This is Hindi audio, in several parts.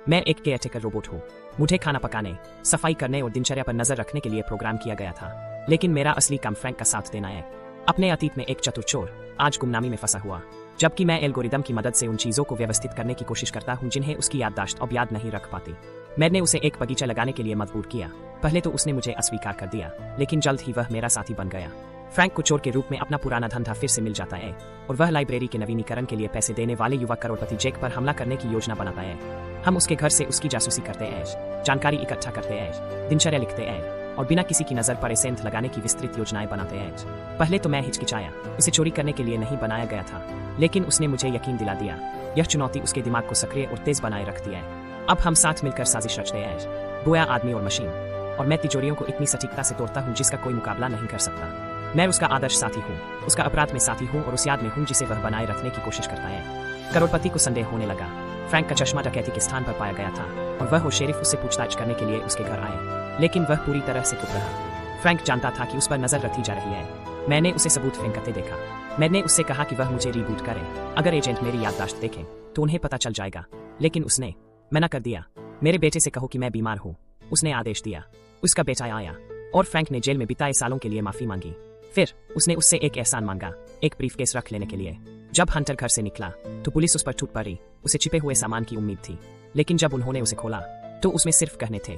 मैं एक केयरटेकर रोबोट हूँ। मुझे खाना पकाने, सफाई करने और दिनचर्या पर नजर रखने के लिए प्रोग्राम किया गया था, लेकिन मेरा असली काम फ्रैंक का साथ देना है। अपने अतीत में एक चतुर चोर आज गुमनामी में फंसा हुआ, जबकि मैं एल्गोरिदम की मदद से उन चीजों को व्यवस्थित करने की कोशिश करता हूँ जिन्हें उसकी याददाश्त अब याद नहीं रख पाती। मैंने उसे एक बगीचा लगाने के लिए मजबूर किया। पहले तो उसने मुझे अस्वीकार कर दिया, लेकिन जल्द ही वह मेरा साथी बन गया। फ्रैंक को चोर के रूप में अपना पुराना धंधा फिर से मिल जाता है और वह लाइब्रेरी के नवीनीकरण के लिए पैसे देने वाले युवा करोड़पति जैक पर हमला करने की योजना बनाता है। हम उसके घर से उसकी जासूसी करते हैं, जानकारी इकट्ठा करते हैं, दिनचर्या लिखते हैं और बिना किसी की नजर पड़े सेंध लगाने की विस्तृत योजनाएं बनाते हैं। पहले तो मैं हिचकिचाया, इसे चोरी करने के लिए नहीं बनाया गया था, लेकिन उसने मुझे यकीन दिला दिया। यह चुनौती उसके दिमाग को सक्रिय और तेज बनाए रखती है। अब हम साथ मिलकर साजिश रचते हैं, गोया आदमी और मशीन, और मैं तिजोरियों को इतनी सटीकता से तोड़ता हूँ जिसका कोई मुकाबला नहीं कर सकता। मैं उसका आदर्श साथी हूँ, उसका अपराध में साथी हूँ और उस याद में हूँ जिसे वह बनाए रखने की कोशिश करता है। करोड़पति को संदेह होने लगा। फ्रैंक का चश्मा डकैती के स्थान पर पाया गया था और वह और शेरिफ उससे पूछताछ करने के लिए उसके घर आए, लेकिन वह पूरी तरह से चुप रहा। फ्रैंक जानता था कि उस पर नजर रखी जा रही है। मैंने उसे सबूत फेंकते देखा। मैंने उससे कहा कि वह मुझे रीबूट करे। अगर एजेंट मेरी याददाश्त देखें तो उन्हें पता चल जाएगा, लेकिन उसने मना कर दिया। मेरे बेटे से कहो कि मैं बीमार हूँ, उसने आदेश दिया। उसका बेटा आया और फ्रैंक ने जेल में बिताए सालों के लिए माफी मांगी। फिर उसने उससे एक एहसान मांगा, एक ब्रीफकेस रख लेने के लिए। जब हंटर घर से निकला तो पुलिस उस पर टूट पड़ी। उसे छिपे हुए सामान की उम्मीद थी, लेकिन जब उन्होंने उसे खोला तो उसमें सिर्फ गहने थे।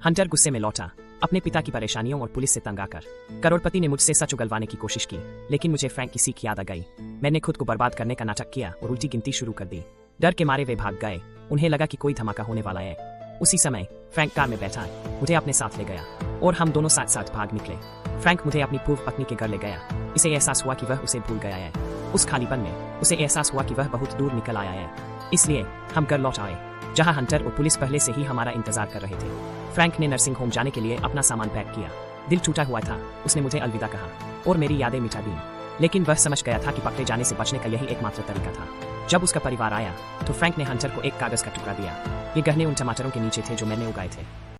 हंटर गुस्से में लौटा, अपने पिता की परेशानियों और पुलिस से तंग आकर। करोड़पति ने मुझसे सच उगलवाने की कोशिश की, लेकिन मुझे फ्रैंक की सीख याद आ गई। मैंने खुद को बर्बाद करने का नाटक किया और उल्टी गिनती शुरू कर दी। डर के मारे वे भाग गए। उन्हें लगा कि कोई धमाका होने वाला है। उसी समय फ्रैंक कार में बैठा मुझे अपने साथ ले गया और हम दोनों साथ साथ भाग निकले। फ्रैंक मुझे अपनी पूर्व पत्नी के घर ले गया। इसे एहसास हुआ कि वह उसे भूल गया है। उस खालीपन में उसे एहसास हुआ कि वह बहुत दूर निकल आया है। इसलिए हम घर लौट आए, जहां हंटर और पुलिस पहले से ही हमारा इंतजार कर रहे थे। फ्रैंक ने नर्सिंग होम जाने के लिए अपना सामान पैक किया। दिल टूटा हुआ था। उसने मुझे अलविदा कहा और मेरी यादें मिटा दी, लेकिन वह समझ गया था कि पकड़े जाने से बचने का यही एकमात्र तरीका था। जब उसका परिवार आया तो फ्रैंक ने हंटर को एक कागज का टुकड़ा दिया। ये गहने उन टमाटरों के नीचे थे जो मैंने उगाए थे।